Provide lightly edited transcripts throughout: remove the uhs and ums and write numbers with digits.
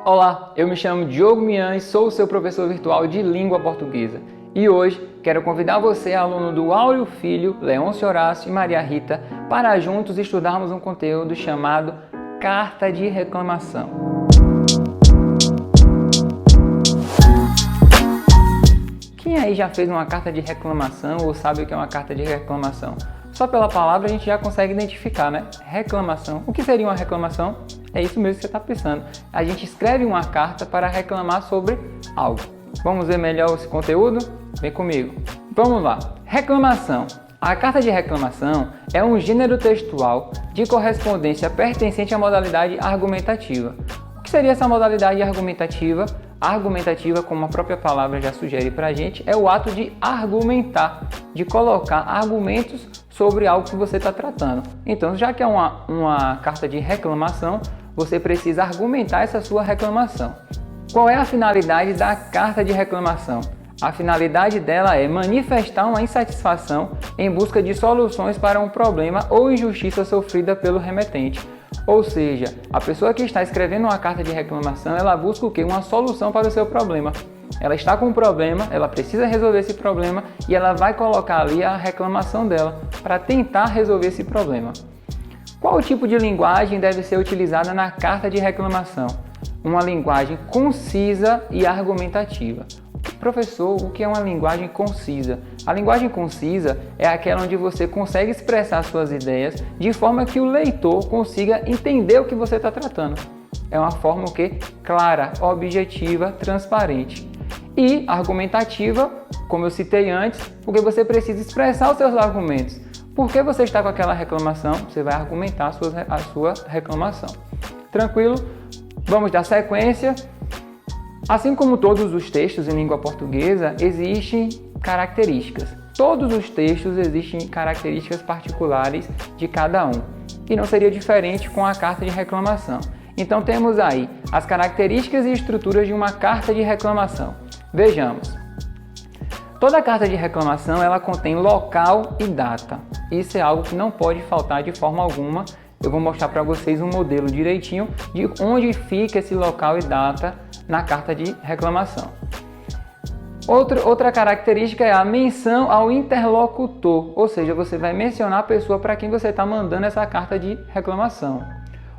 Olá, eu me chamo Diogo Mian e sou o seu professor virtual de língua portuguesa. E hoje quero convidar você, aluno do Áureo Filho, Leôncio Horácio e Maria Rita, para juntos estudarmos um conteúdo chamado Carta de Reclamação. Quem aí já fez uma carta de reclamação ou sabe o que é uma carta de reclamação? Só pela palavra a gente já consegue identificar, né? Reclamação. O que seria uma reclamação? É isso mesmo que você está pensando. A gente escreve uma carta para reclamar sobre algo. Vamos ver melhor esse conteúdo? Vem comigo. Vamos lá. Reclamação. A carta de reclamação é um gênero textual de correspondência pertencente à modalidade argumentativa. O que seria essa modalidade argumentativa? Argumentativa, como a própria palavra já sugere para a gente, é o ato de argumentar, de colocar argumentos sobre algo que você está tratando. Então, já que é uma carta de reclamação, você precisa argumentar essa sua reclamação. Qual é a finalidade da carta de reclamação? A finalidade dela é manifestar uma insatisfação em busca de soluções para um problema ou injustiça sofrida pelo remetente. Ou seja, a pessoa que está escrevendo uma carta de reclamação, ela busca o quê? Uma solução para o seu problema. Ela está com um problema, ela precisa resolver esse problema e ela vai colocar ali a reclamação dela para tentar resolver esse problema. Qual tipo de linguagem deve ser utilizada na carta de reclamação? Uma linguagem concisa e argumentativa. Professor, o que é uma linguagem concisa? A linguagem concisa é aquela onde você consegue expressar suas ideias de forma que o leitor consiga entender o que você está tratando. É uma forma clara, objetiva, transparente. E argumentativa, como eu citei antes, porque você precisa expressar os seus argumentos. Por que você está com aquela reclamação? Você vai argumentar a sua reclamação. Tranquilo? Vamos dar sequência. Assim como todos os textos em língua portuguesa, existem características. Todos os textos existem características particulares de cada um. E não seria diferente com a carta de reclamação. Então temos aí as características e estruturas de uma carta de reclamação. Vejamos. Toda carta de reclamação ela contém local e data. Isso é algo que não pode faltar de forma alguma. Eu vou mostrar para vocês um modelo direitinho de onde fica esse local e data na carta de reclamação. Outra característica é a menção ao interlocutor, ou seja, você vai mencionar a pessoa para quem você está mandando essa carta de reclamação.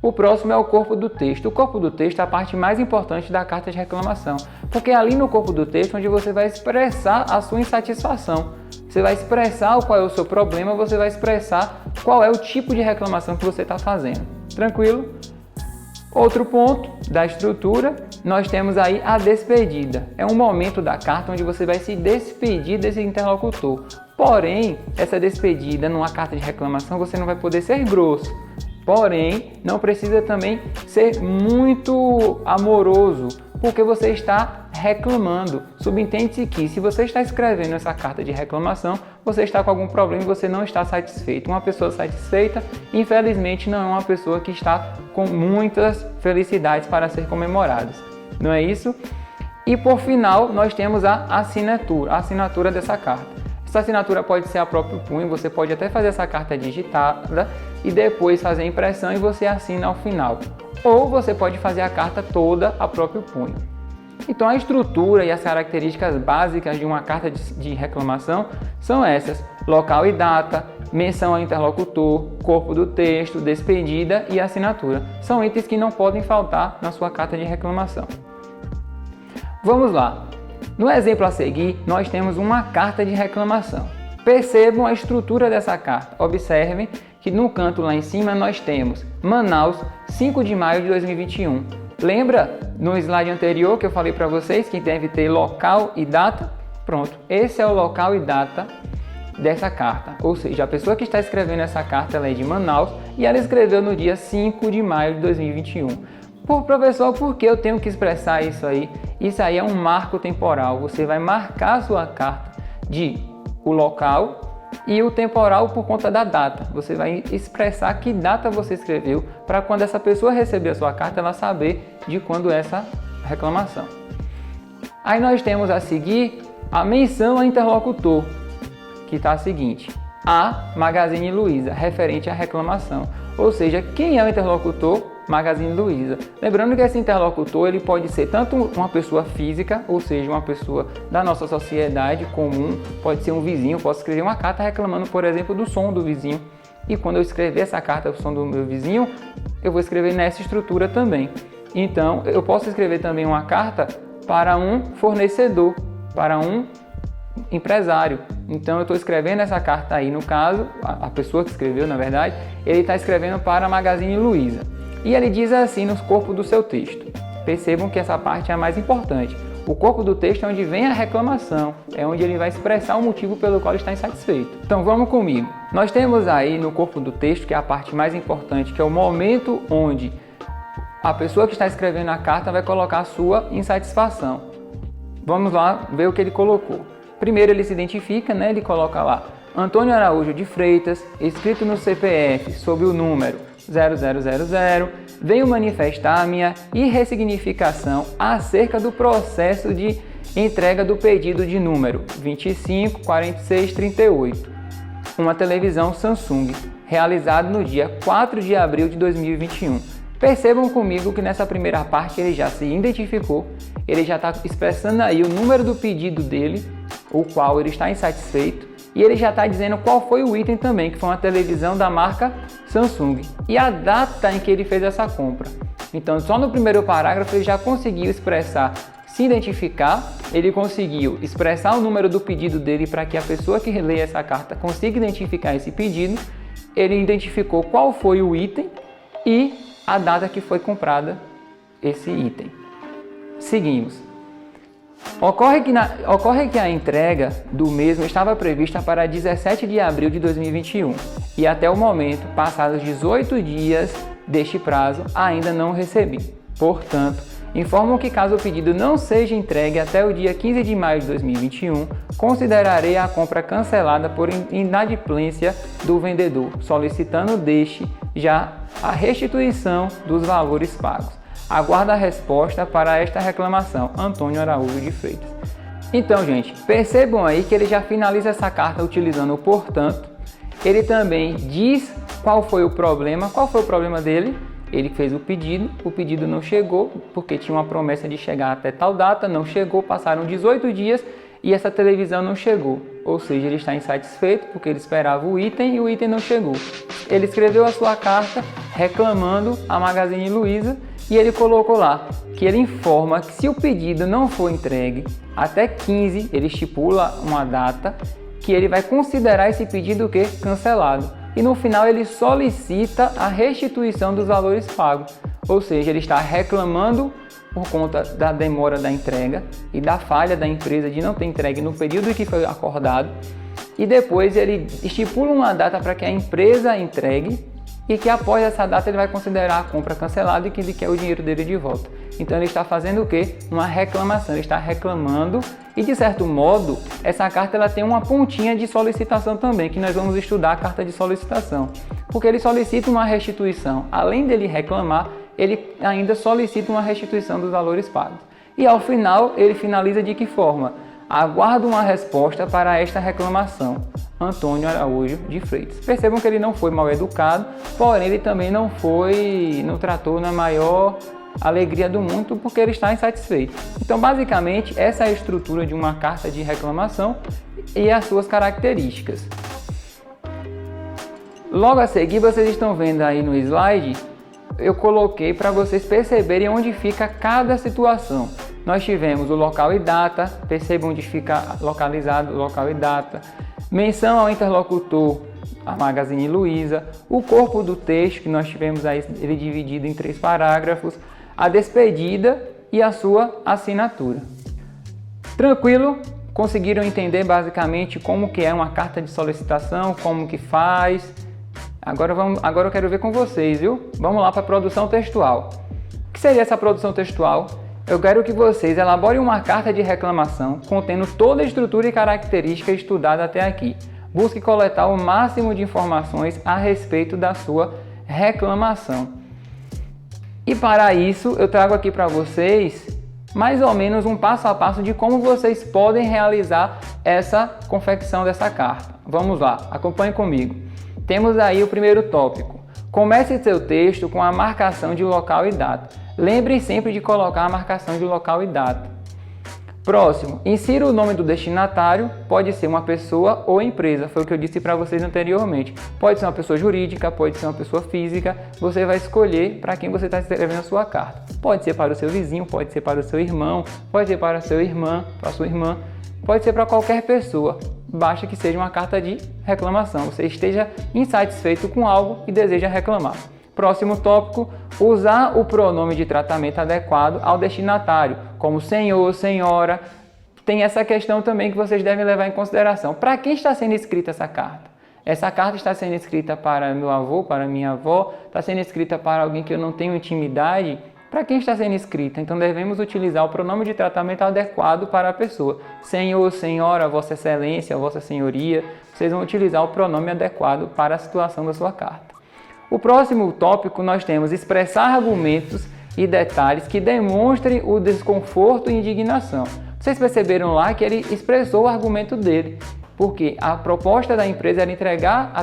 O próximo é o corpo do texto. O corpo do texto é a parte mais importante da carta de reclamação, porque é ali no corpo do texto onde você vai expressar a sua insatisfação. Você vai expressar qual é o seu problema, você vai expressar qual é o tipo de reclamação que você está fazendo. Tranquilo? Outro ponto da estrutura, nós temos aí a despedida. É um momento da carta onde você vai se despedir desse interlocutor. Porém, essa despedida numa carta de reclamação você não vai poder ser grosso. Porém, não precisa também ser muito amoroso, porque você está reclamando. Subentende-se que se você está escrevendo essa carta de reclamação, você está com algum problema e você não está satisfeito. Uma pessoa satisfeita, infelizmente, não é uma pessoa que está com muitas felicidades para ser comemoradas. Não é isso? E por final, nós temos a assinatura dessa carta. Essa assinatura pode ser a próprio punho, você pode até fazer essa carta digitada e depois fazer a impressão e você assina ao final. Ou você pode fazer a carta toda a próprio punho. Então a estrutura e as características básicas de uma carta de reclamação são essas: local e data, menção ao interlocutor, corpo do texto, despedida e assinatura. São itens que não podem faltar na sua carta de reclamação. Vamos lá. No exemplo a seguir, nós temos uma carta de reclamação. Percebam a estrutura dessa carta. Observem que no canto lá em cima nós temos Manaus, 5 de maio de 2021. Lembra no slide anterior que eu falei para vocês que deve ter local e data? Pronto, esse é o local e data dessa carta. Ou seja, a pessoa que está escrevendo essa carta ela é de Manaus e ela escreveu no dia 5 de maio de 2021. Professor, por que eu tenho que expressar isso aí? Isso aí é um marco temporal. Você vai marcar a sua carta o local e o temporal por conta da data. Você vai expressar que data você escreveu para quando essa pessoa receber a sua carta, ela saber de quando é essa reclamação. Aí nós temos a seguir a menção ao interlocutor, que está a seguinte: a Magazine Luiza, referente à reclamação. Ou seja, quem é o interlocutor? Magazine Luiza. Lembrando que esse interlocutor ele pode ser tanto uma pessoa física, ou seja, uma pessoa da nossa sociedade comum, pode ser um vizinho. Eu posso escrever uma carta reclamando, por exemplo, do som do vizinho. E quando eu escrever essa carta, o som do meu vizinho, eu vou escrever nessa estrutura também. Então, eu posso escrever também uma carta para um fornecedor, para um empresário. Então, eu estou escrevendo essa carta aí, no caso, a pessoa que escreveu, na verdade, ele está escrevendo para a Magazine Luiza. E ele diz assim no corpo do seu texto. Percebam que essa parte é a mais importante. O corpo do texto é onde vem a reclamação, é onde ele vai expressar o motivo pelo qual ele está insatisfeito. Então vamos comigo. Nós temos aí no corpo do texto, que é a parte mais importante, que é o momento onde a pessoa que está escrevendo a carta vai colocar a sua insatisfação. Vamos lá ver o que ele colocou. Primeiro ele se identifica, né? Ele coloca lá Antônio Araújo de Freitas, escrito no CPF sob o número 0000, venho manifestar a minha irressignificação acerca do processo de entrega do pedido de número 254638, uma televisão Samsung, realizado no dia 4 de abril de 2021. Percebam comigo que nessa primeira parte ele já se identificou, ele já está expressando aí o número do pedido dele, o qual ele está insatisfeito, e ele já está dizendo qual foi o item também, que foi uma televisão da marca Samsung, e a data em que ele fez essa compra. Então, só no primeiro parágrafo ele já conseguiu expressar, se identificar, ele conseguiu expressar o número do pedido dele para que a pessoa que lê essa carta consiga identificar esse pedido, ele identificou qual foi o item e a data que foi comprada esse item. Seguimos. Ocorre que a entrega do mesmo estava prevista para 17 de abril de 2021 e até o momento, passados 18 dias deste prazo, ainda não recebi. Portanto, informam que caso o pedido não seja entregue até o dia 15 de maio de 2021, considerarei a compra cancelada por inadimplência do vendedor, solicitando deste já a restituição dos valores pagos. Aguardo a resposta para esta reclamação, Antônio Araújo de Freitas. Então, gente, percebam aí que ele já finaliza essa carta utilizando o portanto. Ele também diz qual foi o problema. Qual foi o problema dele? Ele fez o pedido não chegou, porque tinha uma promessa de chegar até tal data, não chegou, passaram 18 dias e essa televisão não chegou. Ou seja, ele está insatisfeito porque ele esperava o item e o item não chegou. Ele escreveu a sua carta reclamando a Magazine Luiza e ele colocou lá que ele informa que se o pedido não for entregue até 15, ele estipula uma data que ele vai considerar esse pedido o quê? Cancelado. E no final ele solicita a restituição dos valores pagos. Ou seja, ele está reclamando por conta da demora da entrega e da falha da empresa de não ter entregue no período que foi acordado. E depois ele estipula uma data para que a empresa entregue e que após essa data ele vai considerar a compra cancelada e que ele quer o dinheiro dele de volta. Então ele está fazendo o quê? Uma reclamação, ele está reclamando e de certo modo essa carta ela tem uma pontinha de solicitação também, que nós vamos estudar a carta de solicitação. Porque ele solicita uma restituição, além dele reclamar, ele ainda solicita uma restituição dos valores pagos. E ao final ele finaliza de que forma? Aguardo uma resposta para esta reclamação, Antônio Araújo de Freitas. Percebam que ele não foi mal educado, porém ele também não tratou na maior alegria do mundo porque ele está insatisfeito. Então, basicamente, essa é a estrutura de uma carta de reclamação e as suas características. Logo a seguir, vocês estão vendo aí no slide, eu coloquei para vocês perceberem onde fica cada situação. Nós tivemos o local e data, percebam onde fica localizado o local e data, menção ao interlocutor, a Magazine Luiza, o corpo do texto, que nós tivemos aí ele dividido em 3 parágrafos, a despedida e a sua assinatura. Tranquilo? Conseguiram entender basicamente como que é uma carta de solicitação, como que faz? Agora eu quero ver com vocês, viu? Vamos lá para a produção textual. O que seria essa produção textual? Eu quero que vocês elaborem uma carta de reclamação contendo toda a estrutura e característica estudada até aqui. Busque coletar o máximo de informações a respeito da sua reclamação. E para isso, eu trago aqui para vocês mais ou menos um passo a passo de como vocês podem realizar essa confecção dessa carta. Vamos lá, acompanhe comigo. Temos aí o primeiro tópico. Comece seu texto com a marcação de local e data. Lembre sempre de colocar a marcação de local e data. Próximo, insira o nome do destinatário, pode ser uma pessoa ou empresa, foi o que eu disse para vocês anteriormente. Pode ser uma pessoa jurídica, pode ser uma pessoa física, você vai escolher para quem você está escrevendo a sua carta. Pode ser para o seu vizinho, pode ser para o seu irmão, pode ser para a sua irmã, pode ser para qualquer pessoa. Basta que seja uma carta de reclamação, você esteja insatisfeito com algo e deseja reclamar. Próximo tópico, usar o pronome de tratamento adequado ao destinatário, como senhor, senhora. Tem essa questão também que vocês devem levar em consideração. Para quem está sendo escrita essa carta? Essa carta está sendo escrita para meu avô, para minha avó, está sendo escrita para alguém que eu não tenho intimidade? Para quem está sendo escrita? Então devemos utilizar o pronome de tratamento adequado para a pessoa. Senhor, senhora, vossa excelência, vossa senhoria. Vocês vão utilizar o pronome adequado para a situação da sua carta. O próximo tópico nós temos expressar argumentos e detalhes que demonstrem o desconforto e indignação. Vocês perceberam lá que ele expressou o argumento dele, porque a proposta da empresa era entregar a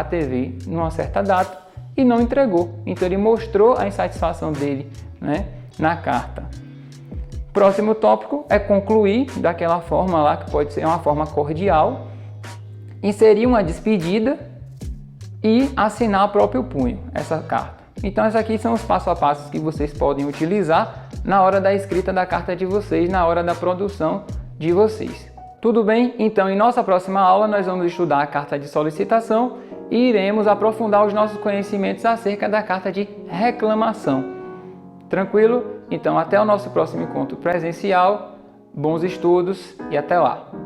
TV numa certa data e não entregou. Então ele mostrou a insatisfação dele, né, na carta. Próximo tópico é concluir daquela forma lá, que pode ser uma forma cordial, inserir uma despedida e assinar o próprio punho, essa carta. Então, esses aqui são os passo a passo que vocês podem utilizar na hora da escrita da carta de vocês, na hora da produção de vocês. Tudo bem? Então, em nossa próxima aula, nós vamos estudar a carta de solicitação e iremos aprofundar os nossos conhecimentos acerca da carta de reclamação. Tranquilo? Então, até o nosso próximo encontro presencial. Bons estudos e até lá!